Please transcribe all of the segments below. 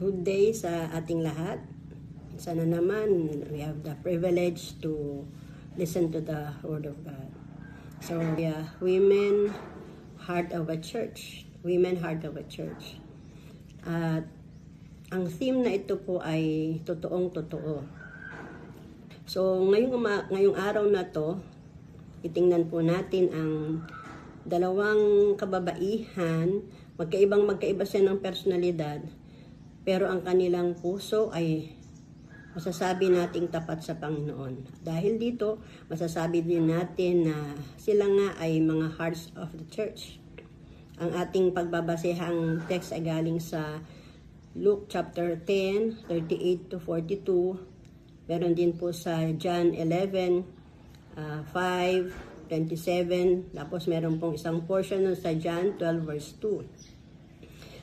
Good day sa ating lahat. Sana naman we have the privilege to listen to the Word of God. So, Women, Heart of a Church. Women, Heart of a Church. At ang theme na ito po ay totoong totoo. So, ngayong araw na to, itingnan po natin ang dalawang kababaihan. Magkaiba siya ng personalidad, pero ang kanilang puso ay masasabi nating tapat sa Panginoon. Dahil dito, masasabi din natin na sila nga ay mga hearts of the church. Ang ating pagbabasehang text ay galing sa Luke chapter 10, 38 to 42. Meron din po sa John 11, 5, 27. Tapos meron pong isang portion sa John 12 verse 2.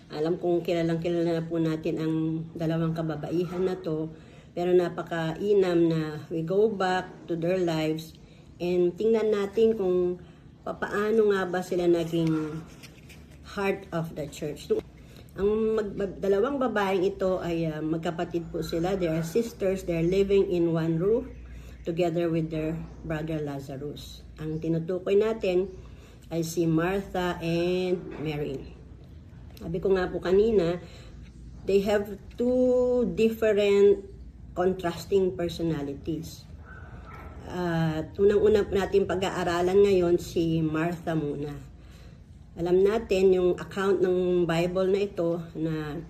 Alam kong kilalang na po natin ang dalawang kababaihan na to, pero napakainam na we go back to their lives and tingnan natin kung paano nga ba sila naging heart of the church. Ang dalawang babaeng ito ay magkapatid po sila. They are sisters. They are living in one roof together with their brother Lazarus. Ang tinutukoy natin ay si Martha and Mary. Sabi ko nga po kanina, they have two different contrasting personalities. At unang-una natin pag-aaralan ngayon si Martha muna. Alam natin yung account ng Bible na ito na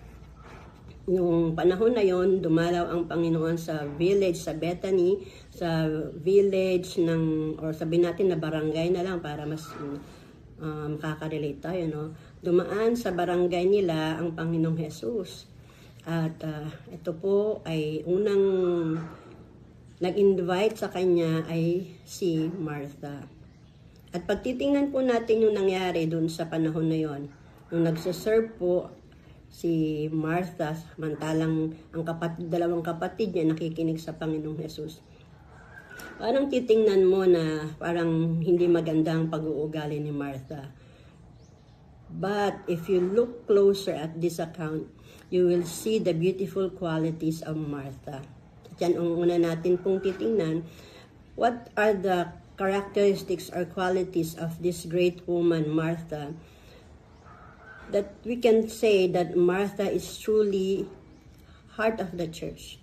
yung panahon na yon dumalaw ang Panginoon sa village, sa Bethany, sa village or sabihin natin na barangay na lang para mas makaka-relate tayo, no? Dumaan sa barangay nila ang Panginoong Jesus. At ito po ay unang nag-invite sa kanya ay si Martha. At pagtitingnan po natin yung nangyari dun sa panahon na yon, nung nagsaserve po si Martha, samantalang ang dalawang kapatid niya nakikinig sa Panginoong Jesus. Parang titingnan mo na parang hindi maganda ang pag-uugali ni Martha. But if you look closer at this account, you will see the beautiful qualities of Martha. Diyan ang una natin pong titingnan. What are the characteristics or qualities of this great woman, Martha, that we can say that Martha is truly heart of the church?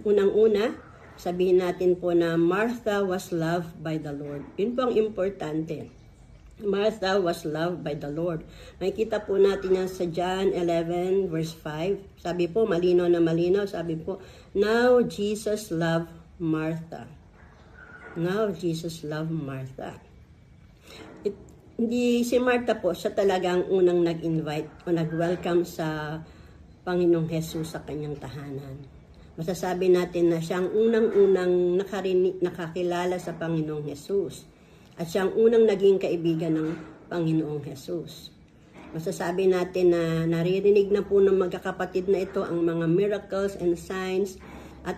Unang-una, sabihin natin po na Martha was loved by the Lord. Yun po ang importante. Martha was loved by the Lord. Makikita po natin yan sa John 11 verse 5. Sabi po, malinaw na malinaw, sabi po, now Jesus loved Martha. Now Jesus loved Martha. Hindi si Martha po, siya talaga ang unang nag-invite o nag-welcome sa Panginoong Jesus sa kanyang tahanan. Masasabi natin na siya ang unang-unang nakakilala sa Panginoong Jesus. At siya ang unang naging kaibigan ng Panginoong Jesus. Masasabi natin na naririnig na po ng magkakapatid na ito ang mga miracles and signs at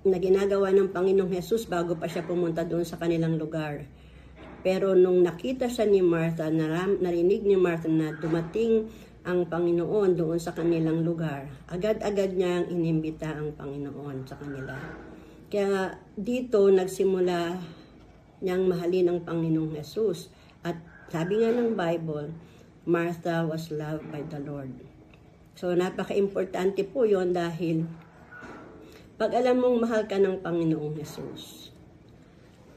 na ginagawa ng Panginoong Jesus bago pa siya pumunta doon sa kanilang lugar. Pero nung nakita siya ni Martha, narinig ni Martha na dumating ang Panginoon doon sa kanilang lugar, agad-agad niyang inimbita ang Panginoon sa kanila. Kaya dito nagsimula niyang mahalin ang Panginoong Jesus. At sabi nga ng Bible, Martha was loved by the Lord. So napaka-importante po yon dahil pag alam mong mahal ka ng Panginoong Jesus,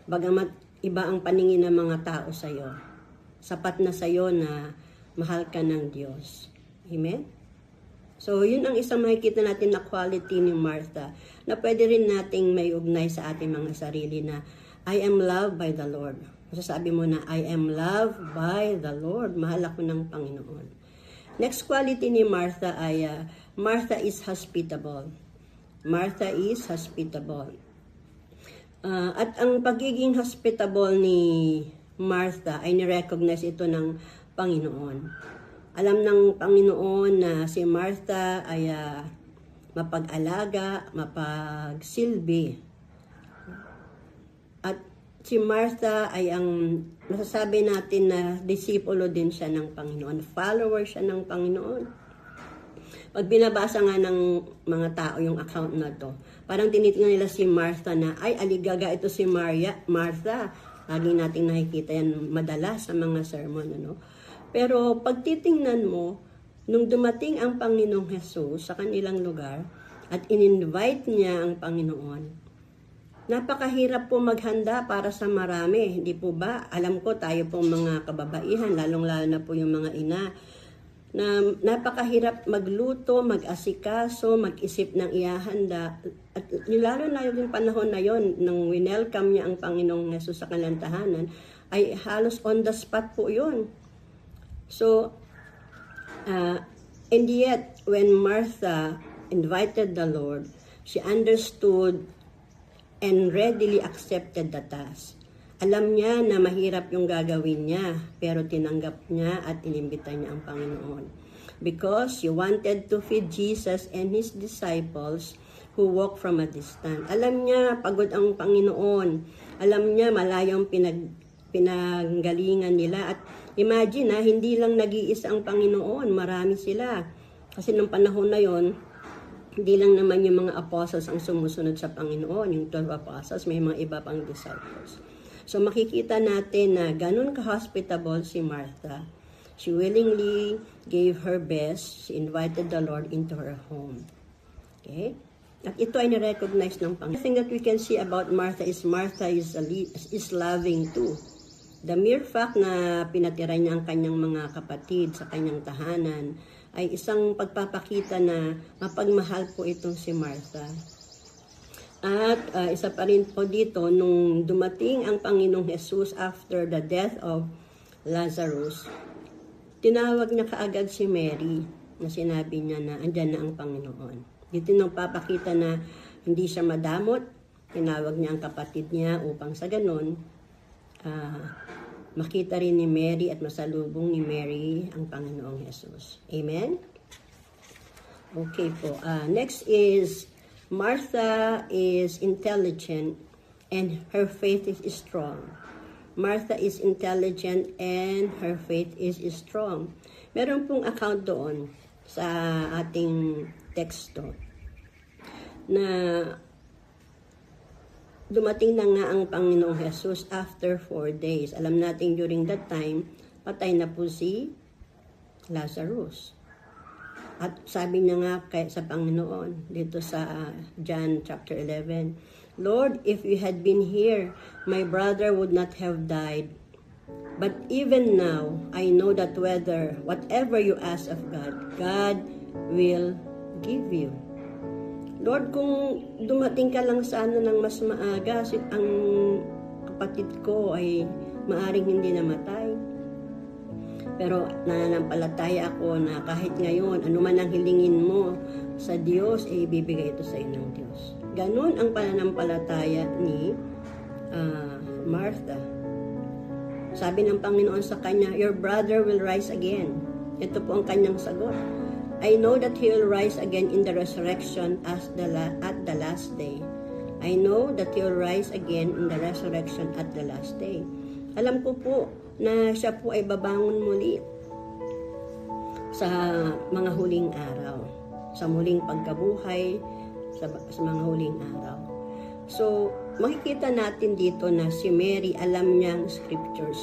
bagamat iba ang paningin ng mga tao sa iyo, sapat na sa iyo na mahal ka ng Diyos. Amen? So, yun ang isang makikita natin na quality ni Martha na pwede rin nating may ugnay sa ating mga sarili na I am loved by the Lord. Masasabi mo na, I am loved by the Lord. Mahal ako ng Panginoon. Next quality ni Martha ay, Martha is hospitable. Martha is hospitable. At ang pagiging hospitable ni Martha ay nirecognize ito ng Panginoon. Alam ng Panginoon na si Martha ay mapag-alaga, mapagsilbi. At si Martha ay ang masasabi natin na disipulo din siya ng Panginoon. Follower siya ng Panginoon. Pag binabasa nga ng mga tao yung account na to, parang tinitingnan nila si Martha na, ay, aligaga ito si Martha. Lagi nating nakikita yan madalas sa mga sermon, ano? Pero pag titingnan mo, nung dumating ang Panginoong Hesus sa kanilang lugar, at in-invite niya ang Panginoon, napakahirap po maghanda para sa marami, hindi po ba? Alam ko tayo pong mga kababaihan, lalong-lalo na po yung mga ina, na napakahirap magluto, mag-asikaso, mag-isip ng ihahanda. At lalo na yung panahon na yon, nung winelcome niya ang Panginoong Hesus sa kanilang tahanan, ay halos on the spot po yun. So, and yet, when Martha invited the Lord, she understood and readily accepted the task. Alam niya na mahirap yung gagawin niya, pero tinanggap niya at inimbita niya ang Panginoon. Because she wanted to feed Jesus and His disciples who walk from a distance. Alam niya, pagod ang Panginoon. Alam niya, malayong pinanggalingan nila. At imagine hindi lang nag-iisa ang Panginoon, marami sila. Kasi nung panahon na yon, hindi lang naman yung mga apostles ang sumusunod sa Panginoon, yung 12 apostles, may mga iba pang disciples. So makikita natin na ganun ka-hospitable si Martha. She willingly gave her best. She invited the Lord into her home. Okay? At ito ay na-recognize ng Panginoon. The thing that we can see about Martha is is loving too. The mere fact na pinatira niya ang kanyang mga kapatid sa kanyang tahanan ay isang pagpapakita na mapagmahal po itong si Martha. At isa pa rin po dito, nung dumating ang Panginoong Hesus after the death of Lazarus, tinawag niya kaagad si Mary na sinabi niya na andyan na ang Panginoon. Dito nung papakita na hindi siya madamot, tinawag niya ang kapatid niya upang sa ganun, makita rin ni Mary at masalubong ni Mary ang Panginoong Hesus. Amen? Okay po. Next is, Martha is intelligent and her faith is strong. Martha is intelligent and her faith is strong. Meron pong account doon sa ating teksto na dumating na nga ang Panginoong Hesus after 4 days. Alam natin during that time, patay na po si Lazarus. At sabi niya nga sa Panginoon, dito sa John chapter 11, Lord, if you had been here, my brother would not have died. But even now, I know that whatever you ask of God, God will give you. Lord, kung dumating ka lang sana ng mas maaga, ang kapatid ko ay maaring hindi namatay. Pero nananampalataya ako na kahit ngayon, anuman ang hilingin mo sa Diyos, ibibigay ito sa iyo ng Diyos. Ganun ang pananampalataya ni Martha. Sabi ng Panginoon sa kanya, your brother will rise again. Ito po ang kanyang sagot. I know that he will rise again in the resurrection at the last day. I know that he will rise again in the resurrection at the last day. Alam ko po na siya po ay babangon muli sa mga huling araw, sa muling pagkabuhay, sa mga huling araw. So, makikita natin dito na si Mary alam niya ang scriptures.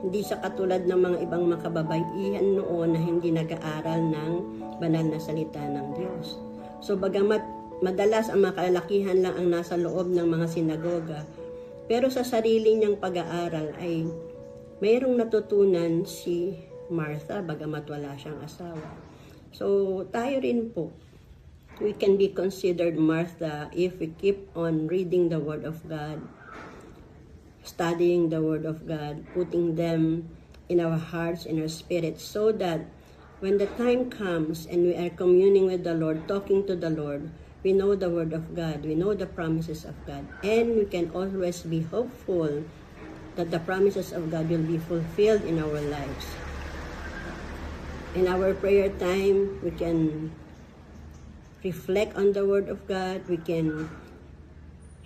Hindi siya katulad ng mga ibang makababaihan noon na hindi nag-aaral ng banal na salita ng Diyos. So, bagamat madalas ang mga kalalakihan lang ang nasa loob ng mga sinagoga, pero sa sarili niyang pag-aaral ay mayroong natutunan si Martha bagamat wala siyang asawa. So, tayo rin po, we can be considered Martha if we keep on reading the Word of God, studying the Word of God, putting them in our hearts, in our spirits, so that when the time comes and we are communing with the Lord, talking to the Lord, we know the Word of God, we know the promises of God, and we can always be hopeful that the promises of God will be fulfilled in our lives. In our prayer time, we can reflect on the Word of God, we can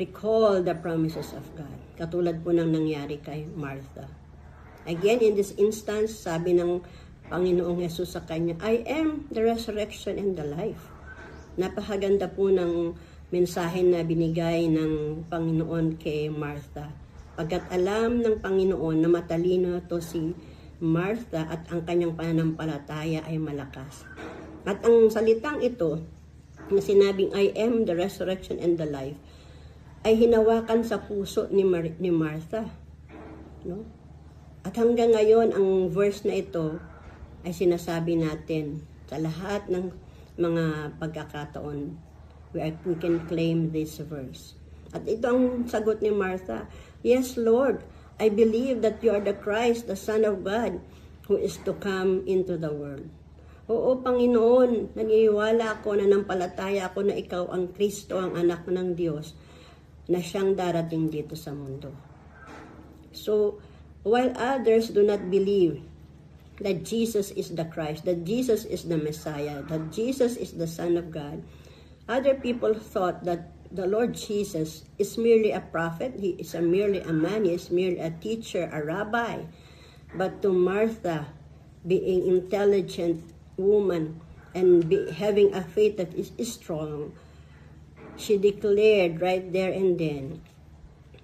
recall the promises of God. Katulad po ng nangyari kay Martha. Again, in this instance, sabi ng Panginoong Hesus sa kanya, I am the resurrection and the life. Napakaganda po ng mensahe na binigay ng Panginoon kay Martha. Pagkat alam ng Panginoon na matalino to si Martha at ang kanyang pananampalataya ay malakas. At ang salitang ito, na sinabing I am the resurrection and the life, ay hinawakan sa puso ni Martha. No? At hanggang ngayon, ang verse na ito ay sinasabi natin sa lahat ng mga pagkakataon we can claim this verse. At ito ang sagot ni Martha, Yes, Lord, I believe that you are the Christ, the Son of God, who is to come into the world. Oo, Panginoon, naniniwala ako, nanampalataya ako na ikaw ang Kristo, ang anak ng Diyos, na siyang darating dito sa mundo. So, while others do not believe that Jesus is the Christ, that Jesus is the Messiah, that Jesus is the Son of God, other people thought that the Lord Jesus is merely a prophet, he is merely a man, he is merely a teacher, a rabbi. But to Martha, being intelligent woman and having a faith that is strong, she declared right there and then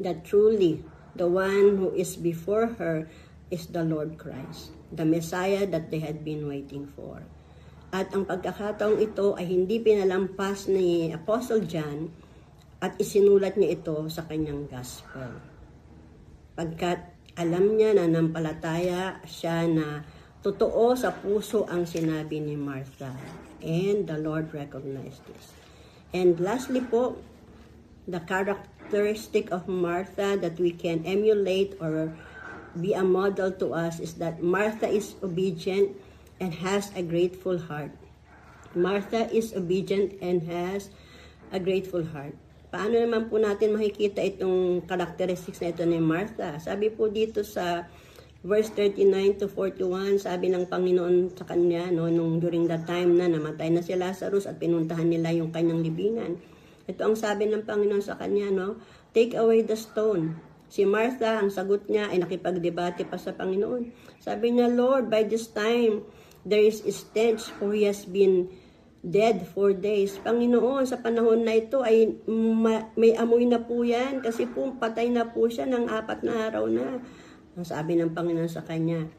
that truly the one who is before her is the Lord Christ, the Messiah that they had been waiting for. At ang pagkakataong ito ay hindi pinalampas ni Apostle John at isinulat niya ito sa kanyang gospel. Pagkat alam niya na nampalataya siya na totoo sa puso ang sinabi ni Martha. And the Lord recognized this. And lastly po, the characteristic of Martha that we can emulate or be a model to us is that Martha is obedient and has a grateful heart. Martha is obedient and has a grateful heart. Paano naman po natin makikita itong characteristics na ito ni Martha? Sabi po dito sa verse 39 to 41, sabi ng Panginoon sa kanya, no, nung during that time na namatay na si Lazarus at pinuntahan nila yung kanyang libingan. Ito ang sabi ng Panginoon sa kanya, no, take away the stone. Si Martha, ang sagot niya ay nakipagdebate pa sa Panginoon. Sabi niya, Lord, by this time, there is a stench for he has been dead 4 days. Panginoon, sa panahon na ito ay may amoy na po yan kasi po patay na po siya ng 4 na araw na. Ang sabi ng Panginoon sa kanya,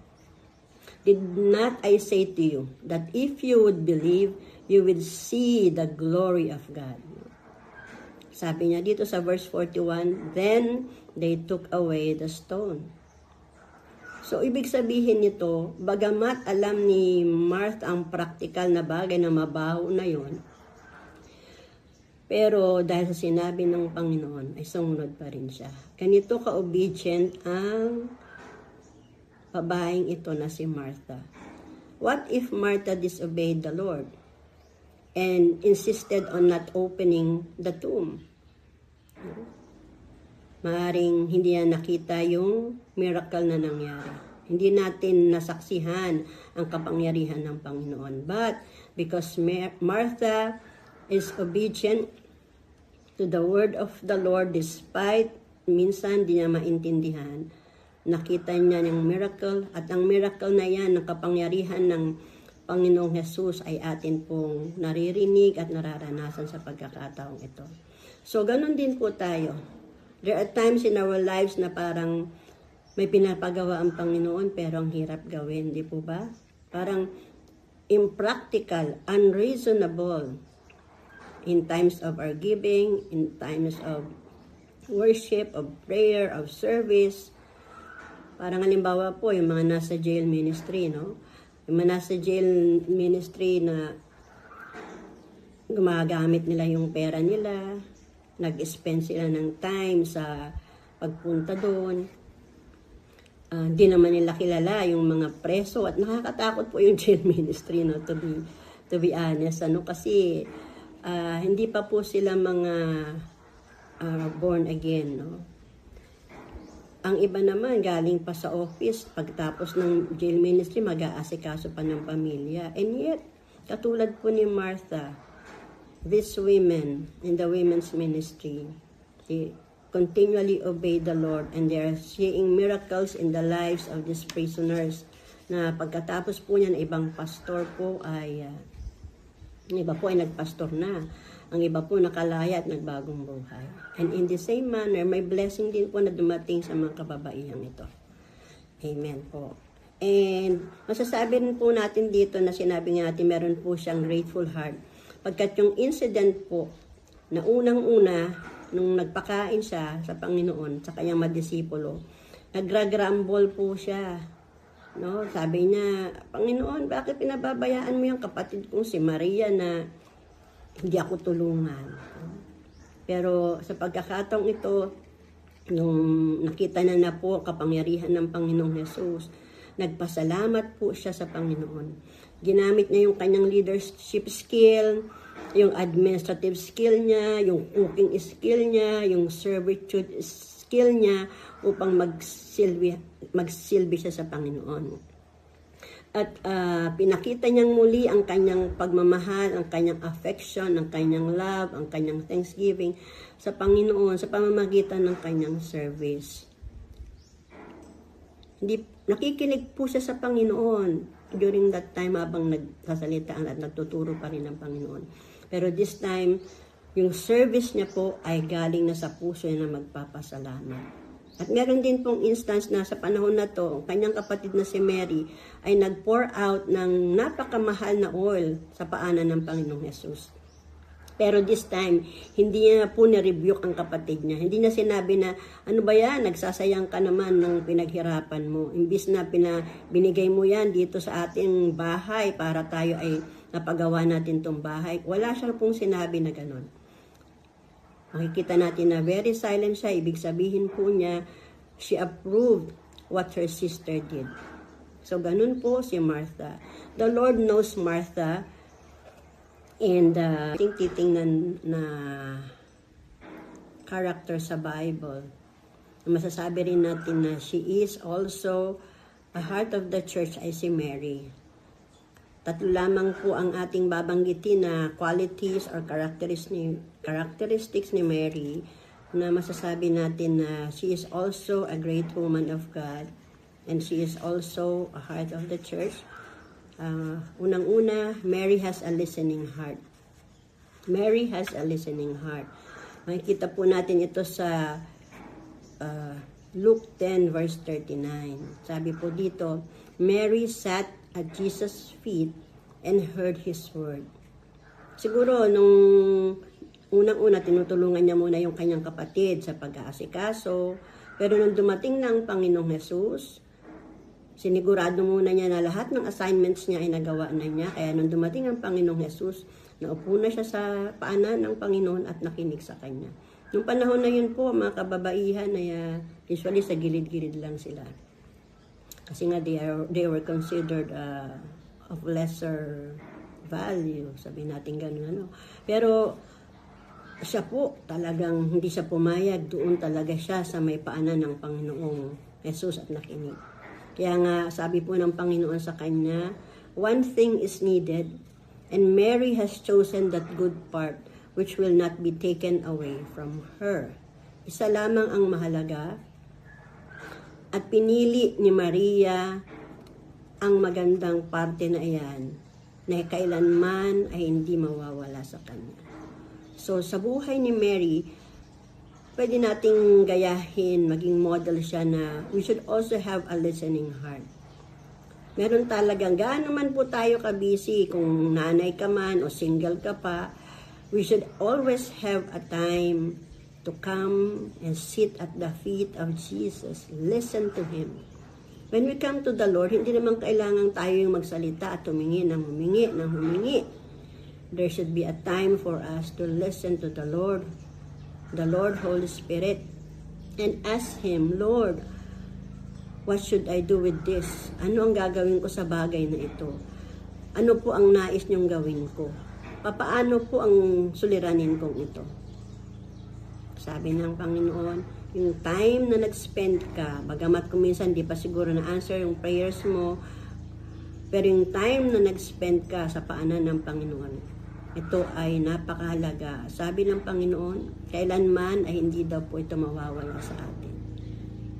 did not I say to you that if you would believe, you will see the glory of God? Sabi niya dito sa verse 41, then they took away the stone. So, ibig sabihin nito, bagamat alam ni Martha ang praktikal na bagay na mabaho na yon, pero dahil sa sinabi ng Panginoon, ay sumunod pa rin siya. Ganito ka-obedient ang babaeng ito na si Martha. What if Martha disobeyed the Lord and insisted on not opening the tomb? Maaring hindi na nakita yung miracle na nangyari. Hindi natin nasaksihan ang kapangyarihan ng Panginoon. But because Martha is obedient to the word of the Lord, despite minsan di niya maintindihan, nakita niya yung miracle, at ang miracle na yan, ng kapangyarihan ng Panginoong Hesus ay atin pong naririnig at nararanasan sa pagkakataong ito. So, ganun din po tayo. There are times in our lives na parang may pinapagawa ang Panginoon pero ang hirap gawin, di po ba? Parang impractical, unreasonable in times of our giving, in times of worship, of prayer, of service. Parang halimbawa po, yung mga nasa jail ministry, no? Yung mga nasa jail ministry na gumagamit nila yung pera nila, nag-spend sila ng time sa pagpunta doon. Di naman nila kilala yung mga preso at nakakatakot po yung jail ministry, no, to be honest, ano, kasi hindi pa po sila mga born again, no. Ang iba naman galing pa sa office, pagtapos ng jail ministry mag-aasikaso pa ng pamilya, and yet katulad po ni Martha, these women in the women's ministry, they continually obey the Lord and they are seeing miracles in the lives of these prisoners na pagkatapos po niyan, ibang pastor po ay, ang iba po ay nagpastor na. Ang iba po nakalaya at nagbagong buhay. And in the same manner, may blessing din po na dumating sa mga kababaihang ito. Amen po. And masasabi rin po natin dito na sinabi nga natin meron po siyang grateful heart. Pagkat yung incident po na unang-una, nung nagpakain siya sa Panginoon, sa kanyang madisipulo, nagra-grumble po siya. No? Sabi niya, Panginoon, bakit pinababayaan mo yung kapatid kong si Maria na hindi ako tulungan? Pero sa pagkakataong ito, nung nakita na po kapangyarihan ng Panginoong Jesus, nagpasalamat po siya sa Panginoon. Ginamit niya yung kanyang leadership skill, yung administrative skill niya, yung cooking skill niya, yung servitude skill niya upang magsilbi siya sa Panginoon. At pinakita niyang muli ang kanyang pagmamahal, ang kanyang affection, ang kanyang love, ang kanyang thanksgiving sa Panginoon sa pamamagitan ng kanyang service. Nakikinig po siya sa Panginoon during that time habang nagsasalita at nagtuturo pa rin ng Panginoon. Pero this time, yung service niya po ay galing na sa puso niya na magpapasalamat. At meron din pong instance na sa panahon na to, ang kanyang kapatid na si Mary ay nag-pour out ng napakamahal na oil sa paanan ng Panginoong Jesus. Pero this time, hindi niya po na-rebuke ang kapatid niya. Hindi niya sinabi na, ano ba yan, nagsasayang ka naman ng pinaghirapan mo. Imbis na binigay mo yan dito sa ating bahay para tayo ay napagawa natin tong bahay. Wala siya pong sinabi na ganun. Makikita natin na very silent siya. Ibig sabihin po niya, she approved what her sister did. So, ganun po si Martha. The Lord knows Martha. And titingnan na character sa Bible. Masasabi rin natin na she is also a heart of the church ay si Mary. Tatlo lamang po ang ating babanggitin na qualities or characteristics ni Mary na masasabi natin na she is also a great woman of God and she is also a heart of the church. Unang-una, Mary has a listening heart. Mary has a listening heart. Makikita po natin ito sa Luke 10 verse 39. Sabi po dito, Mary sat at Jesus' feet and heard His word. Siguro, nung unang-una, tinutulungan niya muna yung kanyang kapatid sa pag-aasikaso. Pero nung dumating na ang Panginoong Jesus, sinigurado muna niya na lahat ng assignments niya ay nagawa na niya. Kaya nung dumating ang Panginoong Jesus, naupo na siya sa paanan ng Panginoon at nakinig sa Kanya. Nung panahon na yun po, mga kababaihan, ay usually sa gilid-gilid lang sila. Kasi nga they were considered of lesser value, sabi natin gano'n. Ano. Pero siya po talagang hindi siya pumayag, doon talaga siya sa may paanan ng Panginoong Jesus at nakinig. Kaya nga sabi po ng Panginoon sa kanya, one thing is needed and Mary has chosen that good part which will not be taken away from her. Isa lamang ang mahalaga. At pinili ni Maria ang magandang parte na iyan na kailanman ay hindi mawawala sa kanya. So, sa buhay ni Mary, pwede nating gayahin, maging model siya na we should also have a listening heart. Meron talagang, gaano man po tayo ka-busy, kung nanay ka man o single ka pa, we should always have a time to come and sit at the feet of Jesus. Listen to Him. When we come to the Lord, hindi naman kailangan tayo yung magsalita at humingi ng humingi. There should be a time for us to listen to the Lord Holy Spirit, and ask Him, Lord, what should I do with this? Ano ang gagawin ko sa bagay na ito? Ano po ang nais niyong gawin ko? Papaano po ang suliranin kong ito? Sabi ng Panginoon, yung time na nag-spend ka, bagamat kuminsan di pa siguro na-answer yung prayers mo, pero yung time na nag-spend ka sa paanan ng Panginoon, ito ay napakahalaga. Sabi ng Panginoon, kailanman ay hindi daw po ito mawawala sa atin.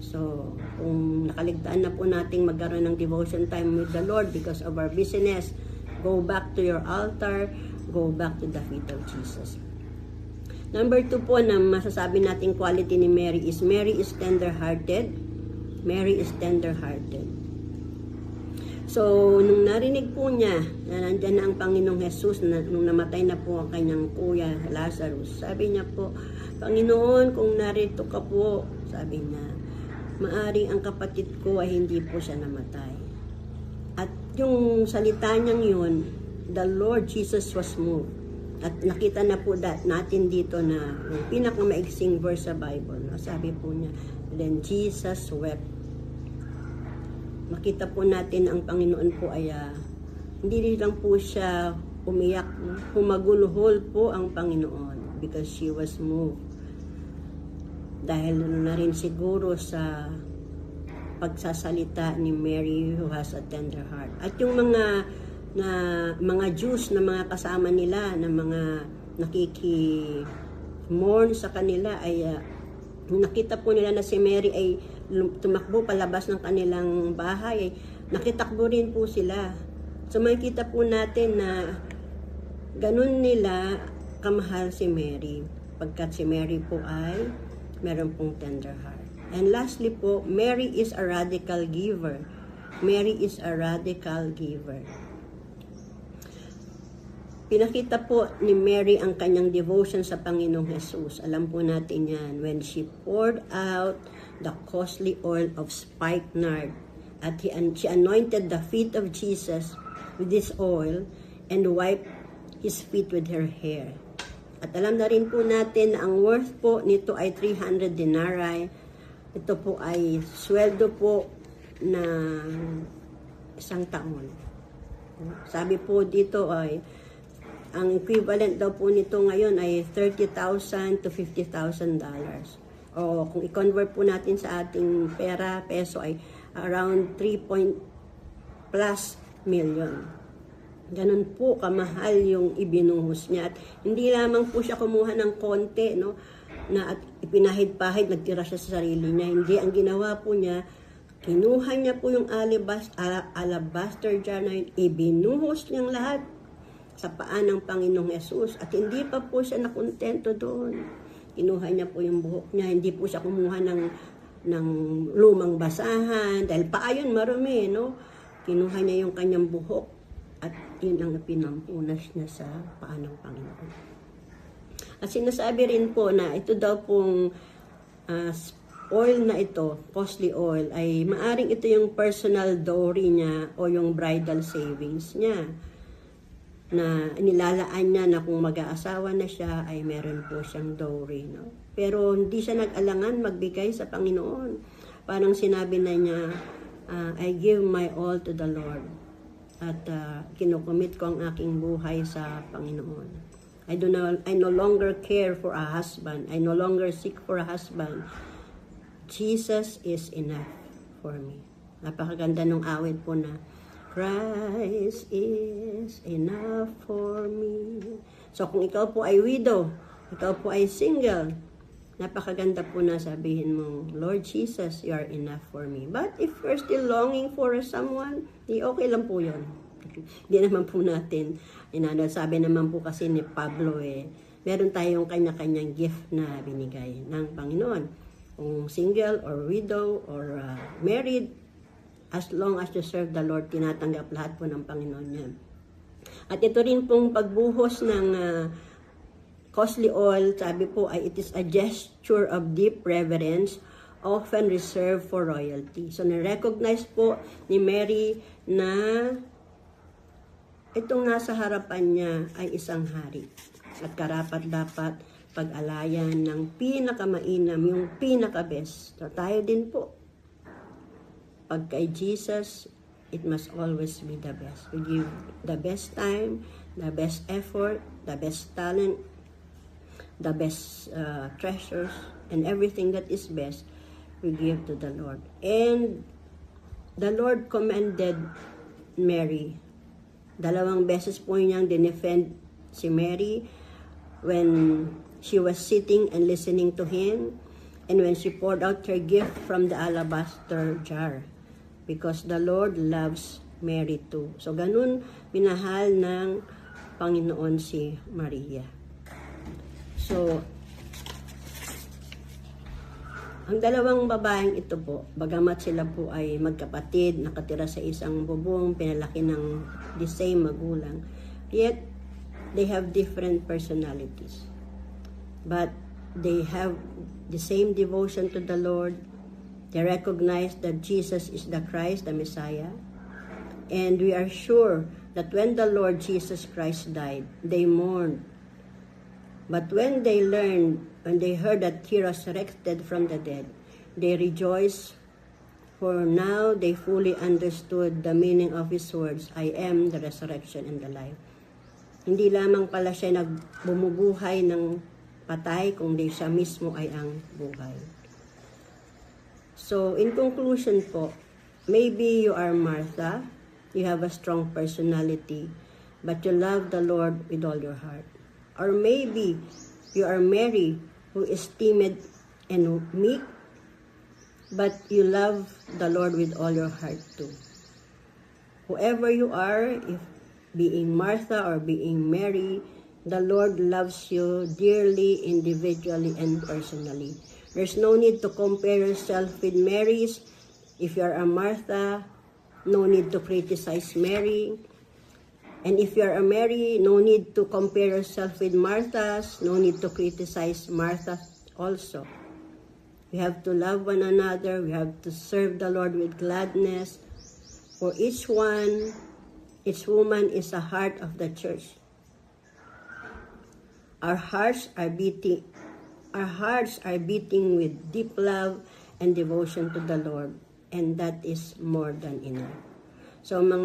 So, kung nakaligtaan na po nating magkaroon ng devotion time with the Lord because of our busyness, go back to your altar, go back to the feet of Jesus. Number 2 po na masasabi nating quality ni Mary is tender-hearted. Mary is tender-hearted. So, nung narinig po niya na nandyan na ang Panginoong Jesus, nung namatay na po ang kanyang kuya, Lazarus, sabi niya po, Panginoon, kung narito ka po, sabi niya, maaring ang kapatid ko ay hindi po siya namatay. At yung salita niyang yun, the Lord Jesus was moved. At nakita na po natin dito na yung pinakamaiksing verse sa Bible. No? Sabi po niya, then Jesus wept. Makita po natin ang Panginoon po ay hindi lang po siya umiyak. Humagulhol po ang Panginoon because she was moved. Dahil na rin siguro sa pagsasalita ni Mary who has a tender heart. At yung mga Jews na mga kasama nila, na mga nakiki-mourn sa kanila ay nakita po nila na si Mary ay tumakbo palabas ng kanilang bahay, nakitakbo rin po sila. So makikita po natin na ganun nila kamahal si Mary, pagkat si Mary po ay meron pong tender heart. And lastly po, Mary is a radical giver. Mary is a radical giver. Pinakita po ni Mary ang kanyang devotion sa Panginoong Jesus. Alam po natin yan. When she poured out the costly oil of spikenard, at she anointed the feet of Jesus with this oil and wiped his feet with her hair. At alam na rin po natin na ang worth po nito ay 300 denarii. Ito po ay sweldo po na isang taon. Sabi po dito ay ang equivalent daw po nito ngayon ay $30,000 to $50,000. O kung i-convert po natin sa ating pera, peso ay around 3 plus million. Ganun po kamahal yung ibinuhos niya. At hindi lamang po siya kumuha ng konti, no, na at ipinahid-pahid, nagtira siya sa sarili niya. Hindi, ang ginawa po niya, kinuha niya po yung alabaster jar na yun, ibinuhos niyang lahat sa paan ng Panginoong Jesus. At hindi pa po siya nakontento doon. Kinuha niya po yung buhok niya, hindi po siya kumuha ng lumang basahan, dahil paa yun marumi, no? Kinuha niya yung kanyang buhok at yun ang pinampunas niya sa paa ng Panginoon. At sinasabi rin po na ito daw pong oil na ito, costly oil, ay maaring ito yung personal dowry niya o yung bridal savings niya, na nilalaan niya na kung mag-aasawa na siya ay meron po siyang dowry, no? Pero hindi siya nag-alangan magbigay sa Panginoon. Parang sinabi na niya, I give my all to the Lord. At kinukomit ko ang aking buhay sa Panginoon. I no longer care for a husband. I no longer seek for a husband. Jesus is enough for me. Napakaganda nung awit po na, Christ is enough for me. So kung ikaw po ay widow, ikaw po ay single, napakaganda po na sabihin mo, Lord Jesus, you are enough for me. But if you're still longing for someone, okay lang po yun. Hindi naman po natin, sabi naman po kasi ni Pablo, meron tayong kanya-kanyang gift na binigay ng Panginoon. Kung single or widow or married, as long as you serve the Lord, tinatanggap lahat po ng Panginoon yan. At ito rin pong pagbuhos ng costly oil, sabi po ay it is a gesture of deep reverence, often reserved for royalty. So, na-recognize po ni Mary na itong nasa harapan niya ay isang hari. At karapat-dapat pag-alayan ng pinakamainam, yung pinaka-best. So, tayo din po. Pag kay Jesus, it must always be the best. We give the best time, the best effort, the best talent, the best treasures, and everything that is best, we give to the Lord. And the Lord commended Mary. 2 beses po niyang dinefend si Mary when she was sitting and listening to Him. and when she poured out her gift from the alabaster jar, because the Lord loves Mary too. So, ganun minahal ng Panginoon si Maria. So, ang dalawang babaeng ito po, bagamat sila po ay magkapatid, nakatira sa isang bubong, pinalaki ng the same magulang, yet they have different personalities. But they have the same devotion to the Lord. They recognize that Jesus is the Christ, the Messiah. And we are sure that when the Lord Jesus Christ died, they mourned. But when they heard that he resurrected from the dead, they rejoiced, for now they fully understood the meaning of his words, I am the resurrection and the life. Hindi lamang pala siya nagbumubuhay ng patay, kundi siya mismo ay ang buhay. So, in conclusion po, maybe you are Martha, you have a strong personality, but you love the Lord with all your heart. Or maybe you are Mary, who is timid and meek, but you love the Lord with all your heart too. Whoever you are, if being Martha or being Mary, the Lord loves you dearly, individually, and personally. There's no need to compare yourself with Mary's. If you are a Martha, no need to criticize Mary. And if you are a Mary, no need to compare yourself with Martha's. No need to criticize Martha also. We have to love one another. We have to serve the Lord with gladness. For each woman is a heart of the church. Our hearts are beating with deep love and devotion to the Lord, and that is more than enough. So mga